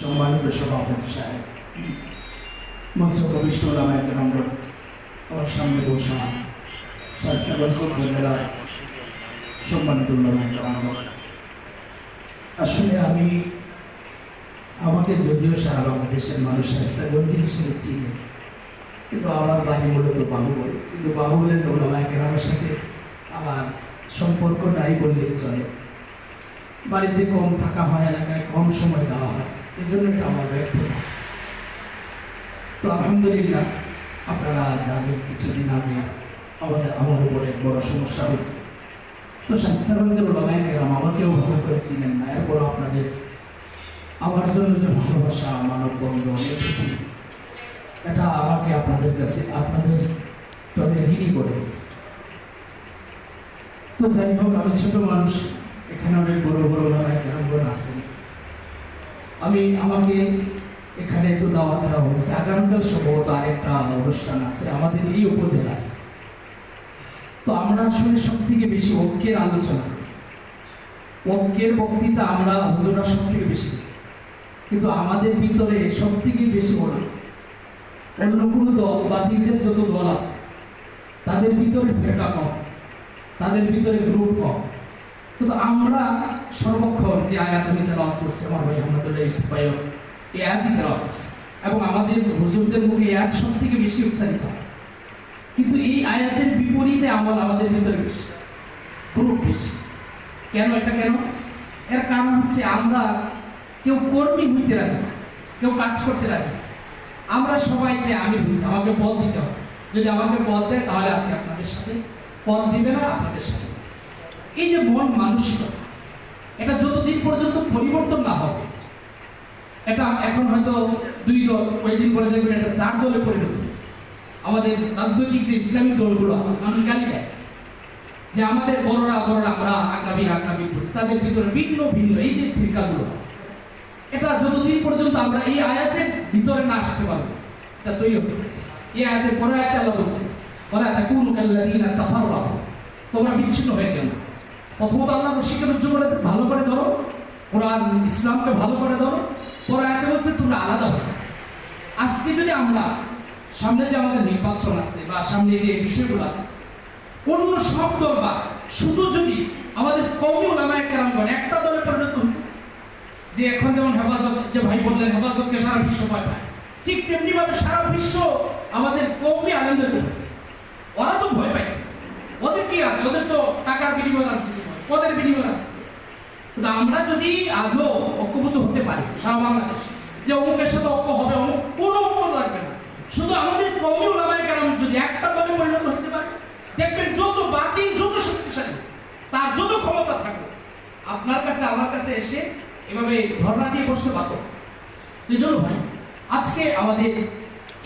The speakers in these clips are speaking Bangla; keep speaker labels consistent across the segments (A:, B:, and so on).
A: সম্মানিত সভাপতি সাহেব, মঞ্চ কবিষ্ঠ ওলামায়ে কেরামগণ, আমার সামনে বসা শাস্তাগঞ্জ উপজেলার সম্মানিত ওলামায়ে কেরামগণ, আসলে আমাকে যদিও সারা বাংলাদেশের মানুষ শাস্তাগঞ্জ হিসেবে চিনে, কিন্তু আমার বাড়ি মূলত বাহুবল। কিন্তু বাহুবলের ওলামায়ে কেরামের সাথে আমার সম্পর্ক নাই বললেই চলে। বাড়িতে কম থাকা হয়, এলাকায় কম সময় দেওয়া হয়, এই জন্য এটা আমার ব্যর্থতা। তো আলহামদুলিল্লাহ, আপনারা জানেন কিছুদিন আগে আমার উপরে বড় সমস্যা হয়েছে। তো শাস্তাগঞ্জের ওলামায়ে কেরাম আমাকেও ভালো করে চিনেন না, এরপর আপনাদের আমার জন্য যে ভালোবাসা, মানববন্ধন, এটা আমাকে আপনাদের কাছে আপনাদের তবে ঋণী করে দিয়েছে। তো যাই হোক, আমি ছোট মানুষ, এখানে অনেক বড় বড় ওলামায়ে কেরামগণ আছেন। আমাকে এখানে তো দাওয়াত দেওয়া হয়েছে, আগামীকাল সম্ভবত আরেকটা অনুষ্ঠান আছে আমাদের এই উপজেলায়। তো আমরা আসলে সব থেকে বেশি ঐক্যের আলোচনা করি, ঐক্যের বক্তৃতা আমরা হুজুরা সব থেকে বেশি, কিন্তু আমাদের ভিতরে সব থেকে বেশি বলা অন্য কোনো দল বা দিনের যত দল আছে তাদের ভিতরে ফেকা কম, তাদের ভিতরে গ্রুপ কম। কিন্তু আমরা সর্বক্ষণ যে আয়াত আমি তেলাওয়াত করছি, আমার ভাই আহমদুল্লাহ ইউসুফ ভাই এই আয়াতই তেলাওয়াত করছে, এবং আমাদের হুজুরদের মুখে এই আয়াত সব থেকে বেশি উচ্চারিত হয়। কিন্তু এই আয়াতের বিপরীতে আমল আমাদের ভিতরে বেশি, গ্রুপ বেশি। কেন? এর কারণ হচ্ছে আমরা কেউ কর্মী হইতে রাজি না, কেউ কাজ করতে রাজি না। আমরা সবাই যে আমি হইতে, আমাকে পদ দিতে হবে, যদি আমাকে পদ দেয় তাহলে আছি আপনাদের সাথে, পদ দিবে না আপনাদের সাথে। এই যে মন মানসিকতা, এটা যতদিন পর্যন্ত পরিবর্তন না হবে, এটা এখন হয়তো 2 দল, কয়েকদিন পরে দেখবেন এটা 4 দলে পরিণত হয়েছে। আমাদের রাজনৈতিক যে ইসলামিক দলগুলো আছে, মানুষ গালি দেয় যে আমাদের বড়রা আমরা আকাবি করি, তাদের ভিতরে ভিন্ন ভিন্ন এই যে ফিরকাগুলো, এটা যতদিন পর্যন্ত আমরা এই আয়াতের ভিতরে না আসতে পারবো, এটা তৈরি হবে। এই আয়াতের পরে একটা আল্লাহ বলছে, ওয়ালা তাকুনু কাল্লাযীনা তাফাররাকু, তোমরা বিচ্ছিন্ন হয়ে যাও না। প্রথমত আল্লাহ রশিকের উজ্জ্বল ভালো করে ধরো, কোরআন ইসলামকে ভালো করে ধরো। পরে আয়াতে বলছে তোমরা আলাদা হবে। আজকে যদি আমরা সামনে যে আমাদের নির্বাচন আছে বা সামনে যে বিষয়গুলো আছে, অন্য সব দল বা শুধু যদি আমাদের কওমি ওলামায়ে কেরামগণ একটা দলে পরিণত হতো, যে এখন যেমন হেফাজত, যে ভাই বললেন হেফাজতকে সারা বিশ্ব ভয় পায়, ঠিক তেমনি ভাবে সারা বিশ্ব আমাদের কওমি আলেমদের ভয় পায়। ওরা তো ভয় পায়, ওদের কি আছে? ওদের তো টাকার বিনিময় রাজনীতি হয়, পদের বিনিময় রাজনীতি। কিন্তু আমরা যদি আজও ঐক্যবদ্ধ হতে পারি সারা বাংলাদেশ, যে অমুকের সাথে ঐক্য হবে, অমুক কোনো ঐক্য লাগবে না, শুধু আমাদের কওমি ওলামায়ে কেরাম যদি একটা দলে পরিণত হতে পারে, দেখবেন যত বাতিল, যত শক্তিশালী, তার যত ক্ষমতা থাকবে, আপনার কাছে আমার কাছে এসে এভাবে ধর্ণা দিয়ে বসতে পারত। এই জন্য ভাই, আজকে আমাদের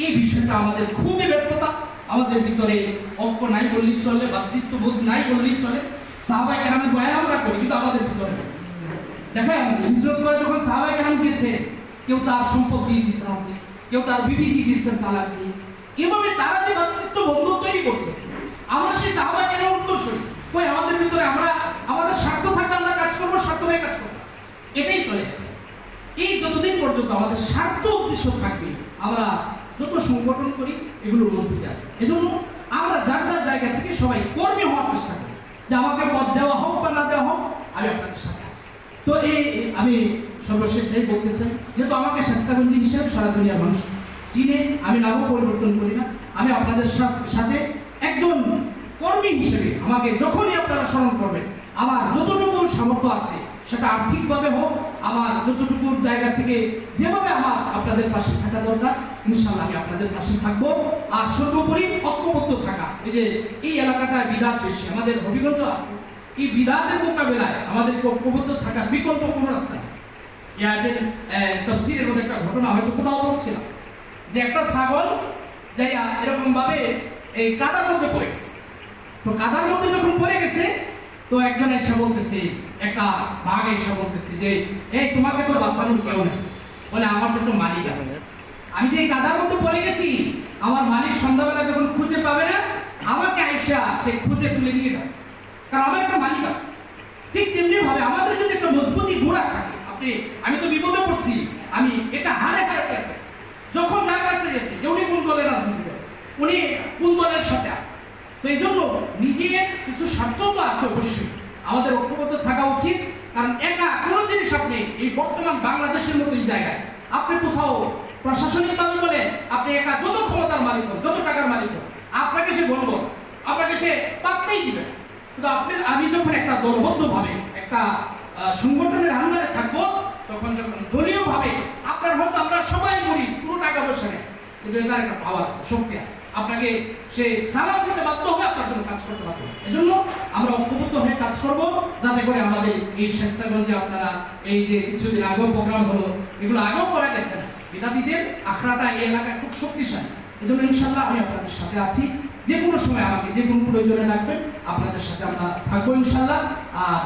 A: এই বিষয়টা আমাদের খুবই ব্যর্থতা। আমাদের ভিতরে ঐক্য নাই বললেই চলে, ভ্রাতৃত্ববোধ নাই বললেই চলে। সাহাবায়ে কেরামের বয়ান আমরা করি, কিন্তু আমাদের ভিতরে দেখেন, হিজরত করে যখন সাহাবায়ে কেরাম গেছে, কেউ তার সম্পদ দিয়ে দিচ্ছে আমাকে, কেউ তার বিবি দিয়ে দিচ্ছেন তালাক দিয়ে। এভাবে তারা যে ভ্রাতৃত্ববন্ধ তৈরি করছে, আমরা সেই সাহাবায়ে কেরামের উত্তরসূরি। কই আমাদের ভিতরে আমরা আমাদের স্বার্থ থাকলে আমরা কাজ করবো, স্বার্থ হয়ে কাজ করবো, এটাই চলে। এই যতদিন পর্যন্ত আমাদের স্বার্থ উদ্দেশ্য থাকবে, আমরা যত সংগঠন করি এগুলো মজবুত আছে। এজন্য আমরা যার যার জায়গা থেকে সবাই কর্মী হওয়ার চেষ্টা করি, যে আমাকে পদ দেওয়া হোক বা না দেওয়া হোক, আমি আপনাদের সাথে আছি। তো আমি সর্বশেষ বলতে চাই, যেহেতু আমাকে শাস্তাগঞ্জি হিসেবে সারা দুনিয়ার মানুষ চিনে, আমি নামও পরিবর্তন করি না। আমি আপনাদের সাথে একজন কর্মী হিসেবে, আমাকে যখনই আপনারা স্মরণ করবেন, আমার যতটুকু সামর্থ্য আছে, সেটা আর্থিকভাবে হোক, আমার যতটুকু জায়গা থেকে যেভাবে আমার আপনাদের পাশে থাকা দরকার, ইনশাআল্লাহ আমি আপনাদের পাশে থাকবো। আর সর্বোপরি ঐক্যবদ্ধ থাকা। এই যে এই এলাকাটায় বিদাত বেশি, আমাদের হবিগঞ্জ আছে, এই বিদাতের মোকাবেলায় আমাদের ঐক্যবদ্ধ থাকার বিকল্প কোনো রাস্তা নেই। ইয়াদের তাফসীরের মধ্যে একটা ঘটনা হয়তো কোথাও পড়ছিলাম, যে একটা ছাগল যাইয়া এরকম ভাবে এই কাদার মধ্যে পড়ে গেছে। তো কাদার মধ্যে যখন পড়ে গেছে, তো একজন এসে বলতেছে, একটা বাঘ এসে বলতেছে যে এই তোমাকে তো বাঁচানোর কেউ নেই, বলে আমার তো একটা মালিক আছে, আমি যে কাদার মধ্যে পড়ে গেছি, আমার মালিক সন্ধ্যাবেলা যখন খুঁজে পাবে না, আমাকে আইসা সে খুঁজে তুলে নিয়ে যাবে, কারণ আমার একটা মালিক আছে। ঠিক তেমনি ভাবে আমাদের যদি একটা মজবুতি গোড়া থাকে, আমি তো বিপদে পড়ছি, আমি আমাদের ঐক্যবদ্ধ থাকা উচিত। কারণ একা কোনো জিনিস আপনি এই বর্তমান বাংলাদেশের মতো এই জায়গায় আপনি কোথাও প্রশাসনিক ভাবে বলে আপনি একা যত ক্ষমতার মালিক হন, যত টাকার মালিক হন, আপনাকে সে বলবো, আপনাকে সে পাত্তাই দিবে না। কিন্তু আমি যখন একটা দলবদ্ধভাবে একটা সংগঠনের আন্ডারে থাকবো, তখন যখন দলীয় ভাবে আপনার হয়তো আমরা সবাই করি কোনো টাকা পয়সা নেই, কিন্তু এটার একটা পাওয়ার আছে, শক্তি আছে, আপনাকে সে সালাম দিতে বাধ্য হবে, আপনার জন্য কাজ করতে বাধ্য হবে। এজন্য আমরা ঐক্যবদ্ধ হয়ে কাজ করব, যাতে করে আমাদের এই স্বেচ্ছাগঞ্জে আপনারা এই যে কিছুদিন আগেও প্রোগ্রাম হলো, এগুলো আগেও করা গেছে না, বিদাতিদের আখড়াটা এই এলাকায় খুব শক্তিশালী। এজন্য ইনশাল্লাহ আমি আপনাদের সাথে আছি, যে কোনো সময় আমাকে যে কোনো প্রয়োজনে রাখবেন, আপনাদের সাথে আমরা থাকবো ইনশাল্লাহ। আর